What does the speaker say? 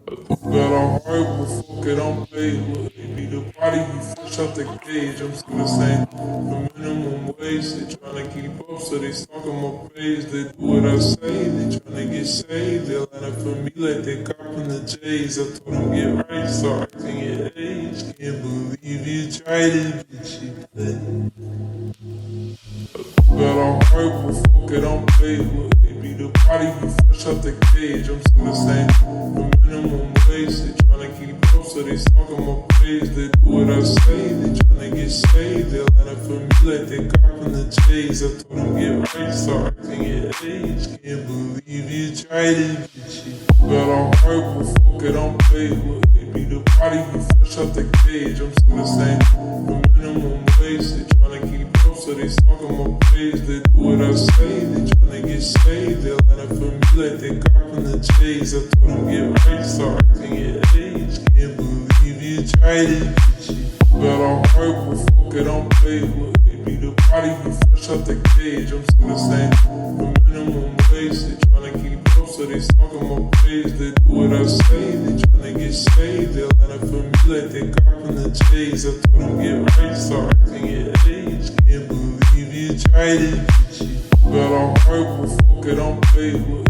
Got a heart, but fuck it, I'm paid. Look, they be the body, you fresh out the cage. I'm still the same, the minimum wage. They tryna keep up, so they stalking my page. They do what I say, they tryna get saved. They line up for me like they copping the J's. I told them get right, start acting your age. Can't believe you tried it, bitch, you played. Got a heart, but fuck it, I'm paid. Look, they be the body, you fresh out the cage. I'm still the same, the minimum wage. They tryna keep up, so they stalking my page. They do what I say, they tryna get saved. They line up for me like they copping the J's. I told them get right, start acting your age. Can't believe you tried it, bitch, you. Got a heart, but fuck it, I'm paid. Look, they be the body, you fresh out the cage. I'm still the same, the minimum wage. They tryna keep up, so they stalking my page. They do what I say, they tryna get saved. They line up for me like they copping the J's. I told them get right, start acting your age. Can't believe you tried it, bitch, you. Got a heart, but fuck it, I'm paid. Look, they be the body, you fresh out the cage. I'm still the same, the minimum wage. They tryna keep up, so they stalking my page. They do what I say, they tryna get saved. They line up for me like they copping the J's. I told them get right, start acting your age. Can't believe you tried it, bitch, you. Got a heart, but fuck it, I'm paid. Look,